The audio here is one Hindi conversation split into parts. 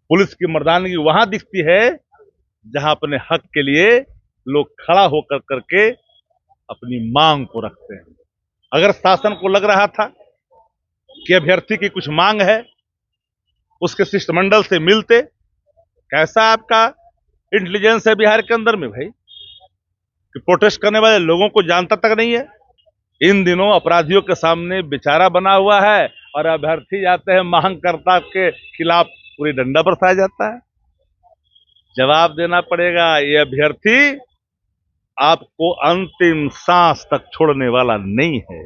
पुलिस की मर्दानगी वहां दिखती है जहां अपने हक के लिए लोग खड़ा होकर करके अपनी मांग को रखते हैं। अगर शासन को लग रहा था कि अभ्यर्थी की कुछ मांग है, उसके शिष्टमंडल से मिलते। कैसा आपका इंटेलिजेंस है बिहार के अंदर में भाई, कि प्रोटेस्ट करने वाले लोगों को जानता तक नहीं है। इन दिनों अपराधियों के सामने बेचारा बना हुआ है और अभ्यर्थी जाते हैं मांगकर्ता के खिलाफ पूरी डंडा बरसाया जाता है। जवाब देना पड़ेगा। ये अभ्यर्थी आपको अंतिम सांस तक छोड़ने वाला नहीं है।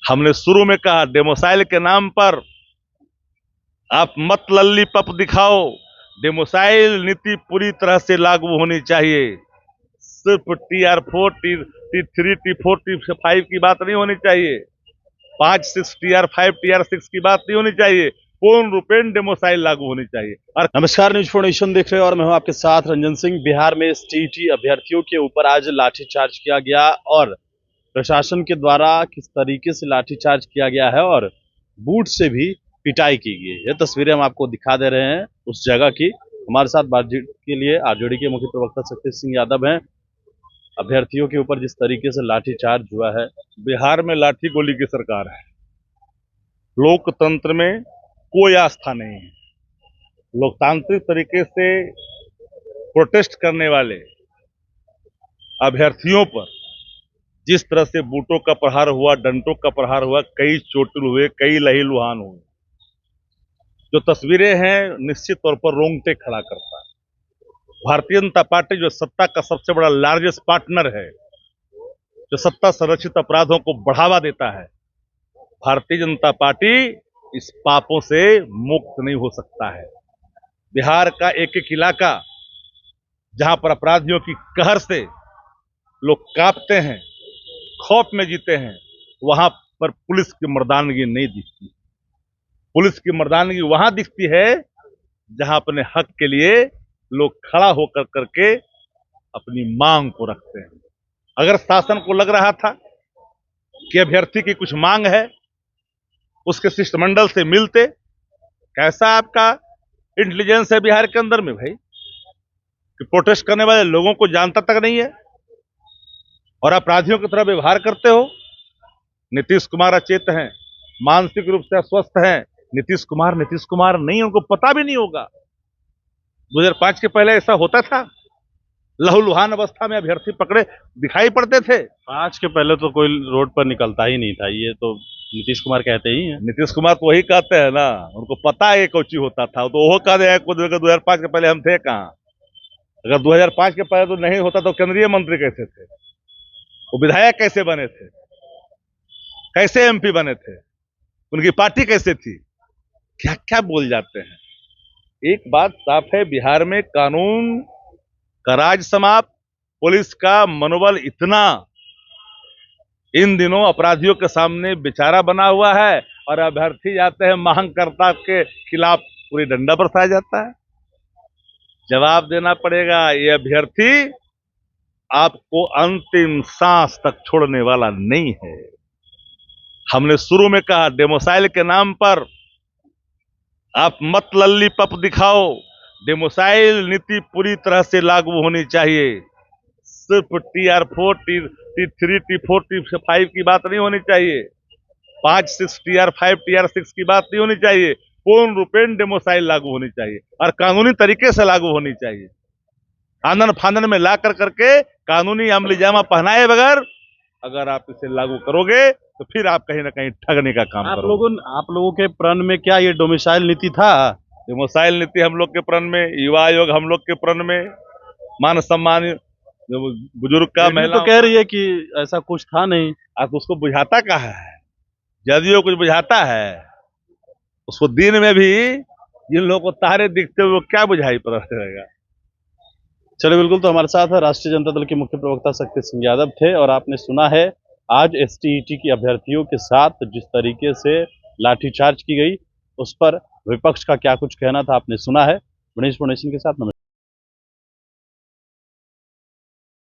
हमने शुरू में कहा, डेमोसाइल के नाम पर आप मत लल्ली पप दिखाओ। डेमोसाइल नीति पूरी तरह से लागू होनी चाहिए। सिर्फ TR4, T3, T4, T5 की बात नहीं होनी चाहिए। 5-6 TR5, TR6 की बात नहीं होनी चाहिए। पूर्ण रूपेण डेमोसाइल लागू होनी चाहिए। और नमस्कार, न्यूज फॉर नेशन देख रहे हैं और मैं हूं आपके साथ रंजन सिंह। बिहार में STET अभ्यर्थियों के ऊपर आज लाठीचार्ज किया गया और प्रशासन के द्वारा किस तरीके से लाठीचार्ज किया गया है और बूट से भी पिटाई की गई। ये तस्वीरें हम आपको दिखा दे रहे हैं उस जगह की। हमारे साथ बातचीत के लिए RJD के मुख्य प्रवक्ता शक्ति सिंह यादव हैं। अभ्यर्थियों के ऊपर जिस तरीके से लाठीचार्ज हुआ है, बिहार में लाठी गोली की सरकार है। लोकतंत्र में कोई आस्था नहीं है। लोकतांत्रिक तरीके से प्रोटेस्ट करने वाले अभ्यर्थियों पर जिस तरह से बूटों का प्रहार हुआ, डंडों का प्रहार हुआ, कई चोटिल हुए, कई लहूलुहान हुए, जो तस्वीरें हैं निश्चित तौर पर रोंगटे खड़ा करता है। भारतीय जनता पार्टी जो सत्ता का सबसे बड़ा लार्जेस्ट पार्टनर है, जो सत्ता संरक्षित अपराधों को बढ़ावा देता है, भारतीय जनता पार्टी इस पापों से मुक्त नहीं हो सकता है। बिहार का एक एक इलाका जहां पर अपराधियों की कहर से लोग कांपते हैं, खौफ में जीते हैं, वहां पर पुलिस की मर्दानगी नहीं दिखती। पुलिस की मर्दानगी वहां दिखती है जहां अपने हक के लिए लोग खड़ा होकर करके अपनी मांग को रखते हैं। अगर शासन को लग रहा था कि अभ्यर्थी की कुछ मांग है, उसके शिष्टमंडल से मिलते। कैसा आपका इंटेलिजेंस है बिहार के अंदर में भाई, कि प्रोटेस्ट करने वाले लोगों को जानता तक नहीं है और अपराधियों की तरह व्यवहार करते हो। नीतीश कुमार अचेत हैं, मानसिक रूप से अस्वस्थ हैं। नीतीश कुमार नहीं, उनको पता भी नहीं होगा 2005 के पहले ऐसा होता था। लहूलुहान अवस्था में अभ्यर्थी पकड़े दिखाई पड़ते थे। 5 के पहले तो कोई रोड पर निकलता ही नहीं था, ये तो नीतीश कुमार कहते ही हैं। नीतीश कुमार तो वही कहते हैं ना, उनको पता है कोची होता था, तो वो कह रहे 2005 के पहले हम थे कहां। अगर 2005 के पहले तो नहीं होता तो केंद्रीय मंत्री कैसे थे, वो विधायक कैसे बने थे, कैसे MP बने थे, उनकी पार्टी कैसे थी, क्या क्या बोल जाते हैं। एक बात साफ है, बिहार में कानून का राज समाप्त, पुलिस का मनोबल इतना इन दिनों अपराधियों के सामने बेचारा बना हुआ है और अभ्यर्थी जाते हैं मांगकर्ता के खिलाफ पूरी डंडा बरसाया जाता है। जवाब देना पड़ेगा। ये अभ्यर्थी आपको अंतिम सांस तक छोड़ने वाला नहीं है। हमने शुरू में कहा, डेमोसाइल के नाम पर आप मत लल्ली पप दिखाओ। डेमोसाइल नीति पूरी तरह से लागू होनी चाहिए। सिर्फ TR4, T3, T4, T5 की बात नहीं होनी चाहिए। 5-6 TR5, TR6 की बात नहीं होनी चाहिए। पूर्ण रूपेण डेमोसाइल लागू होनी चाहिए और कानूनी तरीके से लागू होनी चाहिए। आंदन फांदन में ला करके कानूनी अमलीजामा पहनाए बगैर अगर आप इसे लागू करोगे तो फिर आप कहीं ना कहीं ठगने का काम करोगे। आप लोगों के प्रण में क्या ये डोमिसाइल नीति था? डोमिसाइल नीति हम लोग के प्रण में, युवा आयोग हम लोग के प्रण में, मान सम्मान जो बुजुर्ग का, महिला तो कह रही है कि ऐसा कुछ था नहीं। आप उसको बुझाता कहा है? जदयू कुछ बुझाता है उसको? दिन में भी जिन लोगों को तारे दिखते हुए वो क्या बुझाई पर रहेगा। चलिए, बिल्कुल। तो हमारे साथ राष्ट्रीय जनता दल के मुख्य प्रवक्ता शक्ति सिंह यादव थे और आपने सुना है आज STET की अभ्यर्थियों के साथ जिस तरीके से लाठीचार्ज की गई, उस पर विपक्ष का क्या कुछ कहना था आपने सुना है। गणेश फाउंडेशन के साथ नमस्कार।